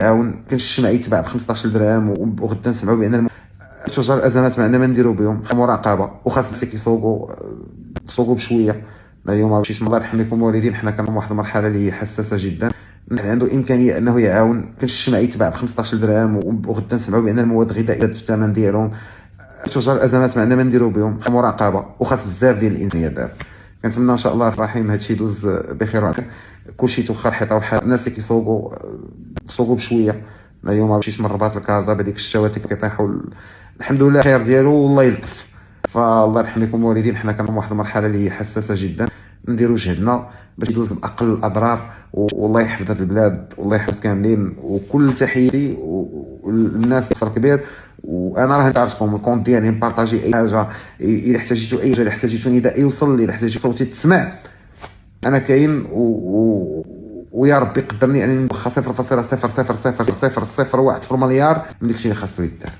يعاون. كاين الشمع يتباع ب 15 درهم وغدا نسمعوا بان تشجر الازمات ما عندنا ما نديروا بهم. مراقبه وخاص الناس يسوقوا بشويه. اليوم ماشي الله يرحم لكم الوالدين، حنا كنا واحد المرحله اللي هي حساسه جدا. عنده امكانيه انه يعاون. كاين الشمع يتباع ب 15 درهم وغدا نسمعوا بان المواد الغذائيه في الثمن ديالهم. تشجر الازمات ما عندنا ما نديروا بهم. مراقبه وخاص بزاف ديال الانسانيات. كنتمنى ان شاء الله الرحيم هادشي يدوز بخير. كلشي توخر حيطه وحال الناس اللي كيسوقوا بشويه. اليوم مشيت من الرباط لكازا بهذيك الشواتي كيطيحوا الحمد لله خير ديالو والله يلطف. فالله يرحم لكم الوالدين، حنا كنا واحد المرحله اللي هي حساسه جدا. نديروا جهدنا باش يدوز باقل الاضرار، والله يحفظ هذه البلاد والله يحفظ كاملين. وكل تحياتي والناس الكبير. وانا راه تعرفكم الكونت ديالي نبارطاجي اي حاجه، الا احتاجيتو اي حاجه، الا احتاجيتو نداء يوصل، الا احتاجيتو صوتي تسمع، انا كاين. ويا ربي قدرني انني نبخا 0.0000001 في المليار من داكشي اللي خاصو يدار.